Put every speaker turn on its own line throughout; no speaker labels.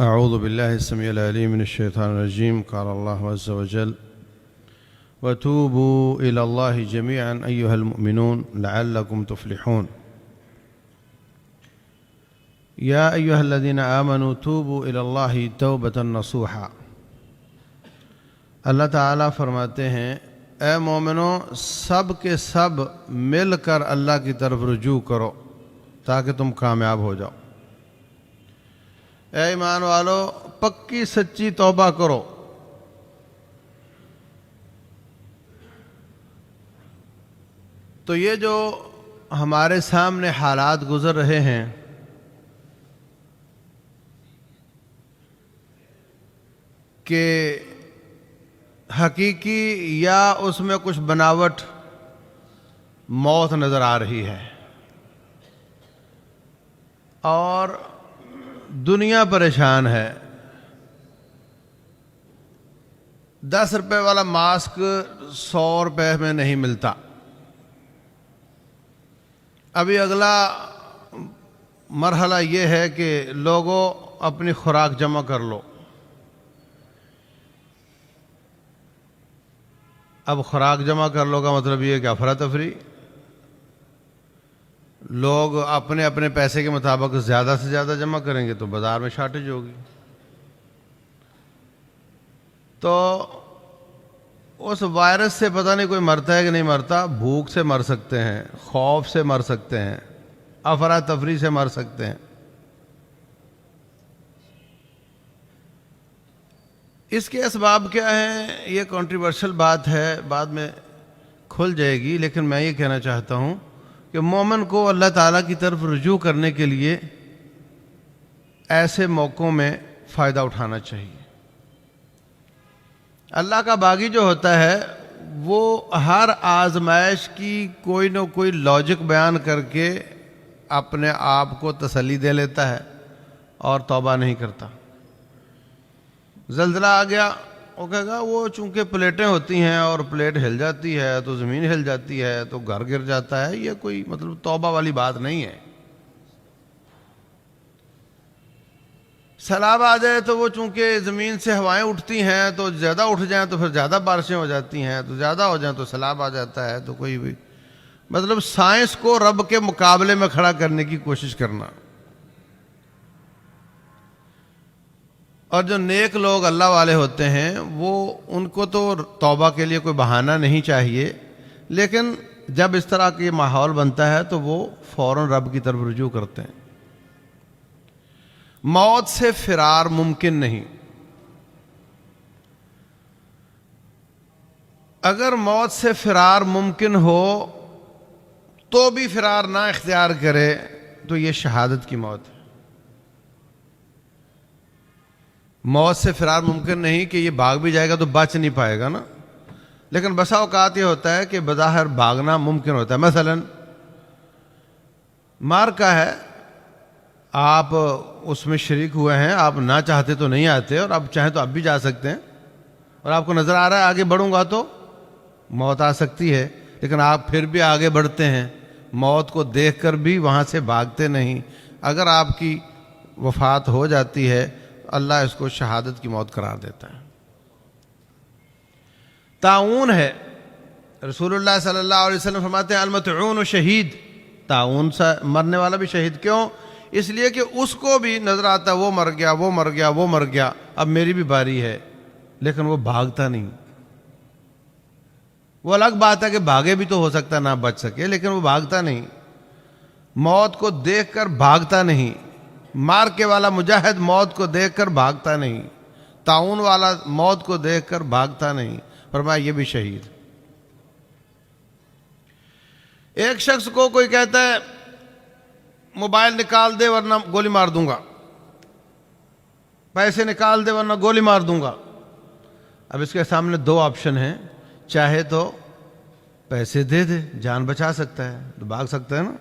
أعوذ بالله السميع العليم من الشيطان الرجيم. قال الله عز وجل: وتوبوا إلى الله جميعا أيها المؤمنون لعلكم تفلحون. يا أيها الذين آمنوا توبوا إلى الله توبة نصوحا. اللہ تعالیٰ فرماتے ہیں اے مومنوں سب کے سب مل کر اللہ کی طرف رجوع کرو تاکہ تم کامیاب ہو جاؤ. اے ایمان والو پکی سچی توبہ کرو. تو یہ جو ہمارے سامنے حالات گزر رہے ہیں کہ حقیقی یا اس میں کچھ بناوٹ موت نظر آ رہی ہے اور دنیا پریشان ہے. 10 روپے والا ماسک 100 روپے میں نہیں ملتا. ابھی اگلا مرحلہ یہ ہے کہ لوگوں اپنی خوراک جمع کر لو. اب خوراک جمع کر لو کا مطلب یہ کہ افراتفری. لوگ اپنے اپنے پیسے کے مطابق زیادہ سے زیادہ جمع کریں گے تو بازار میں شارٹیج ہوگی. تو اس وائرس سے پتہ نہیں کوئی مرتا ہے کہ نہیں مرتا. بھوک سے مر سکتے ہیں, خوف سے مر سکتے ہیں, افراتفری سے مر سکتے ہیں. اس کے اسباب کیا ہیں یہ کنٹروورشل بات ہے, بعد میں کھل جائے گی. لیکن میں یہ کہنا چاہتا ہوں کہ مومن کو اللہ تعالیٰ کی طرف رجوع کرنے کے لیے ایسے موقعوں میں فائدہ اٹھانا چاہیے. اللہ کا باغی جو ہوتا ہے وہ ہر آزمائش کی کوئی نہ کوئی لاجک بیان کر کے اپنے آپ کو تسلی دے لیتا ہے اور توبہ نہیں کرتا. زلزلہ آ گیا, وہ کہے گا وہ چونکہ پلیٹیں ہوتی ہیں اور پلیٹ ہل جاتی ہے تو زمین ہل جاتی ہے تو گھر گر جاتا ہے. یہ کوئی مطلب توبہ والی بات نہیں ہے. سیلاب آ جائے تو وہ چونکہ زمین سے ہوائیں اٹھتی ہیں تو زیادہ اٹھ جائیں تو پھر زیادہ بارشیں ہو جاتی ہیں, تو زیادہ ہو جائیں تو سیلاب آ جاتا ہے. تو کوئی بھی مطلب سائنس کو رب کے مقابلے میں کھڑا کرنے کی کوشش کرنا. اور جو نیک لوگ اللہ والے ہوتے ہیں وہ ان کو تو توبہ کے لیے کوئی بہانہ نہیں چاہیے, لیکن جب اس طرح کا ماحول بنتا ہے تو وہ فوراً رب کی طرف رجوع کرتے ہیں. موت سے فرار ممکن نہیں. اگر موت سے فرار ممکن ہو تو بھی فرار نہ اختیار کرے تو یہ شہادت کی موت ہے. موت سے فرار ممکن نہیں کہ یہ بھاگ بھی جائے گا تو بچ نہیں پائے گا نا. لیکن بسا اوقات یہ ہوتا ہے کہ بظاہر بھاگنا ممکن ہوتا ہے. مثلا معرکہ ہے, آپ اس میں شریک ہوئے ہیں, آپ نہ چاہتے تو نہیں آتے اور آپ چاہیں تو اب بھی جا سکتے ہیں, اور آپ کو نظر آ رہا ہے آگے بڑھوں گا تو موت آ سکتی ہے, لیکن آپ پھر بھی آگے بڑھتے ہیں. موت کو دیکھ کر بھی وہاں سے بھاگتے نہیں. اگر آپ کی وفات ہو جاتی ہے اللہ اس کو شہادت کی موت قرار دیتا ہے. طاعون ہے, رسول اللہ صلی اللہ علیہ وسلم فرماتے ہیں المطعون شہید. طاعون سے مرنے والا بھی شہید. کیوں؟ اس لیے کہ اس کو بھی نظر آتا ہے وہ مر گیا, وہ مر گیا, وہ مر گیا, اب میری بھی باری ہے, لیکن وہ بھاگتا نہیں. وہ الگ بات ہے کہ بھاگے بھی تو ہو سکتا نہ بچ سکے, لیکن وہ بھاگتا نہیں. موت کو دیکھ کر بھاگتا نہیں. مارکے والا مجاہد موت کو دیکھ کر بھاگتا نہیں. طاعون والا موت کو دیکھ کر بھاگتا نہیں. فرمایا یہ بھی شہید. ایک شخص کو کوئی کہتا ہے موبائل نکال دے ورنہ گولی مار دوں گا, پیسے نکال دے ورنہ گولی مار دوں گا. اب اس کے سامنے 2 آپشن ہیں. چاہے تو پیسے دے دے, جان بچا سکتا ہے تو بھاگ سکتا ہے نا.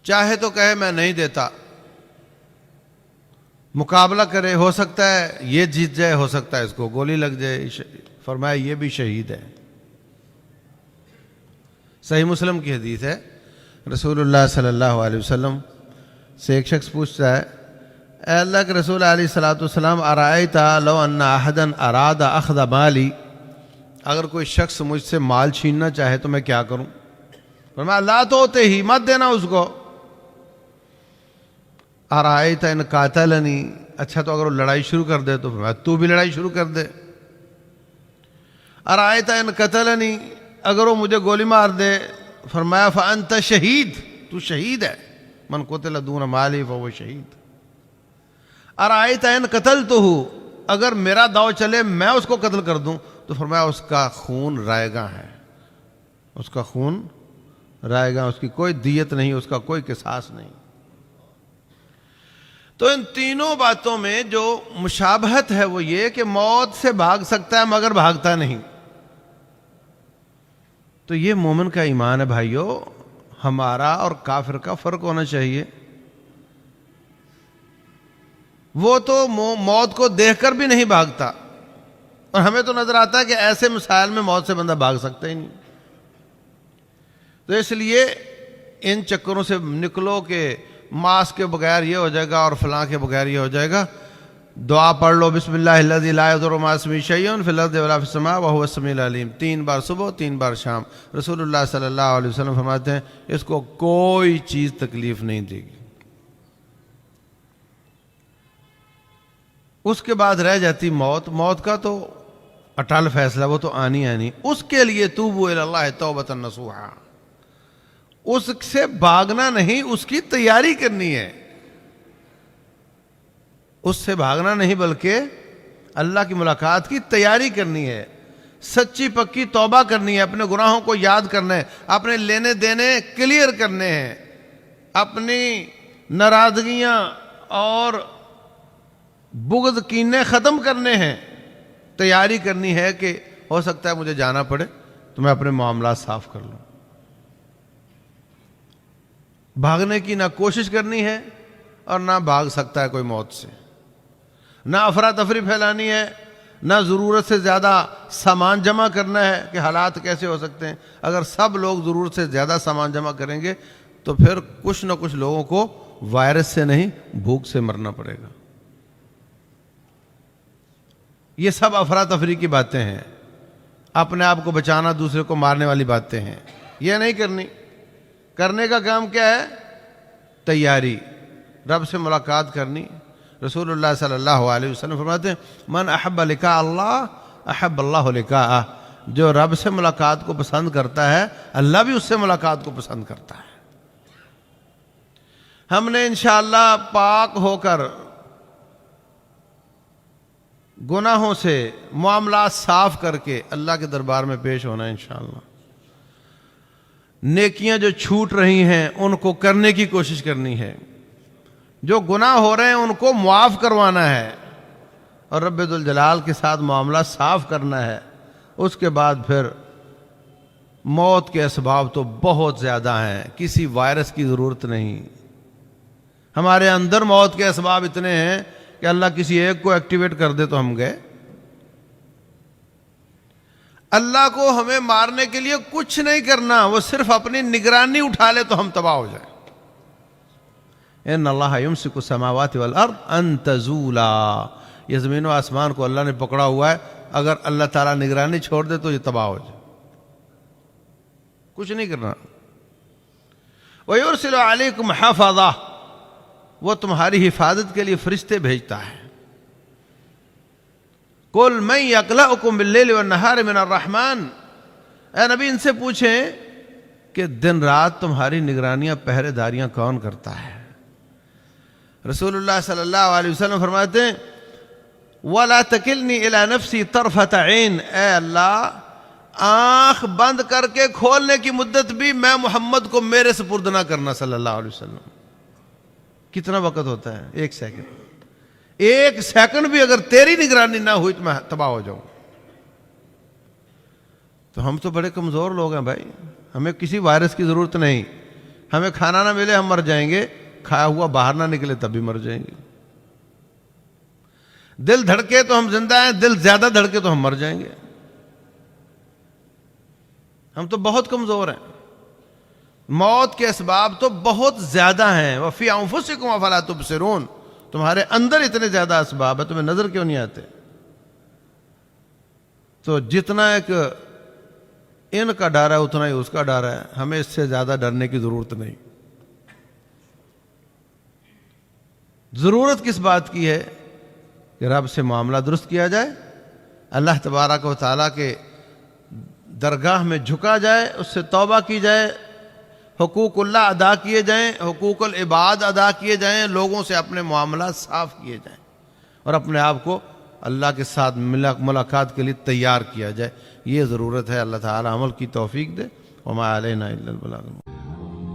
چاہے تو کہے میں نہیں دیتا, مقابلہ کرے, ہو سکتا ہے یہ جیت جائے, ہو سکتا ہے اس کو گولی لگ جائے. فرمایا یہ بھی شہید ہے. صحیح مسلم کی حدیث ہے, رسول اللہ صلی اللہ علیہ وسلم سے ایک شخص پوچھتا ہے اے اللہ کے رسول علیہ الصلوۃ والسلام ارائیت لو ان احدا اراد اخذ مالی، اگر کوئی شخص مجھ سے مال چھیننا چاہے تو میں کیا کروں؟ فرمایا لا توتے ہی، مت دینا اس کو۔ ارائیت ان قاتلنی، اچھا تو اگر وہ لڑائی شروع کر دے تو فرمایا تو بھی لڑائی شروع کر دے۔ ارائیت ان قتلنی، اگر وہ مجھے گولی مار دے، فرمایا فانت شہید، تو شہید ہے، من قتل دون مالی فهو شہید۔ ارائیت ان قتلتہ، اگر میرا داؤ چلے میں اس کو قتل کر دوں تو فرمایا اس کا خون رائے گاں ہے، اس کا خون رائے گاں، اس کی کوئی دیت نہیں، اس کا کوئی قصاص نہیں۔ تو ان تینوں باتوں میں جو مشابہت ہے وہ یہ کہ موت سے بھاگ سکتا ہے مگر بھاگتا نہیں۔ تو یہ مومن کا ایمان ہے بھائیو۔ ہمارا اور کافر کا فرق ہونا چاہیے۔ وہ تو موت کو دیکھ کر بھی نہیں بھاگتا، اور ہمیں تو نظر آتا ہے کہ ایسے مسائل میں موت سے بندہ بھاگ سکتا ہی نہیں۔ تو اس لیے ان چکروں سے نکلو کہ ماسک کے بغیر یہ ہو جائے گا اور فلاں کے بغیر یہ ہو جائے گا۔ دعا پڑھ لو بسم اللہ الذی لا یضر مع اسمہ شیء فی الارض ولا فی السماء وهو السمیع العلیم، 3 بار صبح 3 بار شام۔ رسول اللہ صلی اللہ علیہ وسلم فرماتے ہیں اس کو کوئی چیز تکلیف نہیں دے گی۔ اس کے بعد رہ جاتی موت، موت کا تو اٹل فیصلہ، وہ تو آنی آنی۔ اس کے لیے توبوا الی اللہ توبۃ نصوحا، اس سے بھاگنا نہیں، اس کی تیاری کرنی ہے۔ اس سے بھاگنا نہیں بلکہ اللہ کی ملاقات کی تیاری کرنی ہے، سچی پکی توبہ کرنی ہے، اپنے گناہوں کو یاد کرنا ہے، اپنے لینے دینے کلیئر کرنے ہیں، اپنی ناراضگیاں اور بغض کینے ختم کرنے ہیں۔ تیاری کرنی ہے کہ ہو سکتا ہے مجھے جانا پڑے تو میں اپنے معاملات صاف کر لوں۔ بھاگنے کی نہ کوشش کرنی ہے اور نہ بھاگ سکتا ہے کوئی موت سے، نہ افراتفری پھیلانی ہے، نہ ضرورت سے زیادہ سامان جمع کرنا ہے کہ حالات کیسے ہو سکتے ہیں۔ اگر سب لوگ ضرورت سے زیادہ سامان جمع کریں گے تو پھر کچھ نہ کچھ لوگوں کو وائرس سے نہیں بھوک سے مرنا پڑے گا۔ یہ سب افراتفری کی باتیں ہیں، اپنے آپ کو بچانا دوسرے کو مارنے والی باتیں ہیں، یہ نہیں کرنی۔ کرنے کا کام کیا ہے؟ تیاری، رب سے ملاقات کرنی۔ رسول اللہ صلی اللہ علیہ وسلم فرماتے ہیں من احب لقاء اللہ احب اللہ لقاءہ، جو رب سے ملاقات کو پسند کرتا ہے اللہ بھی اس سے ملاقات کو پسند کرتا ہے۔ ہم نے انشاءاللہ پاک ہو کر گناہوں سے معاملات صاف کر کے اللہ کے دربار میں پیش ہونا ہے انشاءاللہ۔ نیکیاں جو چھوٹ رہی ہیں ان کو کرنے کی کوشش کرنی ہے، جو گناہ ہو رہے ہیں ان کو معاف کروانا ہے اور رب ذوالجلال کے ساتھ معاملہ صاف کرنا ہے۔ اس کے بعد پھر موت کے اسباب تو بہت زیادہ ہیں، کسی وائرس کی ضرورت نہیں۔ ہمارے اندر موت کے اسباب اتنے ہیں کہ اللہ کسی ایک کو ایکٹیویٹ کر دے تو ہم گئے۔ اللہ کو ہمیں مارنے کے لیے کچھ نہیں کرنا، وہ صرف اپنی نگرانی اٹھا لے تو ہم تباہ ہو جائیں۔ ان اللہ یمسک السماوات والارض ان تزولا، یہ زمین و آسمان کو اللہ نے پکڑا ہوا ہے، اگر اللہ تعالیٰ نگرانی چھوڑ دے تو یہ تباہ ہو جائے، کچھ نہیں کرنا۔ وَيُرْسِلُ عَلَيْكُمْ حَفَظَةً، وہ تمہاری حفاظت کے لیے فرشتے بھیجتا ہے۔ قُلْ مَنْ يَقْلَعُكُمْ بِاللَّيْلِ وَالنَّهَارِ مِنَ الرَّحْمَنِ، اے نبی ان سے پوچھیں کہ دن رات تمہاری نگرانیاں پہرے داریاں کون کرتا ہے؟ رسول اللہ صلی اللہ علیہ وسلم فرماتے ہیں وَلَا تَكِلْنِي إِلَى نَفْسِي طَرْفَةَ عَيْنٍ، اے اللہ آنکھ بند کر کے کھولنے کی مدت بھی میں محمد کو میرے سپرد نہ کرنا صلی اللہ علیہ وسلم۔ کتنا وقت ہوتا ہے؟ 1 سیکنڈ۔ 1 سیکنڈ بھی اگر تیری نگرانی نہ ہوئی تو میں تباہ ہو جاؤں۔ تو ہم تو بڑے کمزور لوگ ہیں بھائی، ہمیں کسی وائرس کی ضرورت نہیں۔ ہمیں کھانا نہ ملے ہم مر جائیں گے، کھایا ہوا باہر نہ نکلے تب بھی مر جائیں گے۔ دل دھڑکے تو ہم زندہ ہیں، دل زیادہ دھڑکے تو ہم مر جائیں گے۔ ہم تو بہت کمزور ہیں، موت کے اسباب تو بہت زیادہ ہیں۔ وَفِي أَنفُسِكُمْ أَفَلَا تُبْصِرُونَ، تمہارے اندر اتنے زیادہ اسباب ہے، تمہیں نظر کیوں نہیں آتے؟ تو جتنا ایک ان کا ڈر ہے اتنا ہی اس کا ڈر ہے، ہمیں اس سے زیادہ ڈرنے کی ضرورت نہیں۔ ضرورت کس بات کی ہے؟ کہ رب سے معاملہ درست کیا جائے، اللہ تبارک و تعالیٰ کے درگاہ میں جھکا جائے، اس سے توبہ کی جائے، حقوق اللہ ادا کیے جائیں، حقوق العباد ادا کیے جائیں، لوگوں سے اپنے معاملات صاف کیے جائیں، اور اپنے آپ کو اللہ کے ساتھ ملاقات کے لیے تیار کیا جائے۔ یہ ضرورت ہے۔ اللہ تعالیٰ عمل کی توفیق دے۔ وما علینا الا البلاغ۔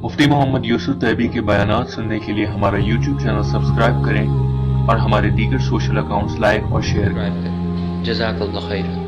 مفتی محمد یوسف طیبی کے بیانات سننے کے لیے ہمارا یوٹیوب چینل سبسکرائب کریں اور ہمارے دیگر سوشل اکاؤنٹس لائک اور شیئر کریں۔
جزاک اللہ خیر۔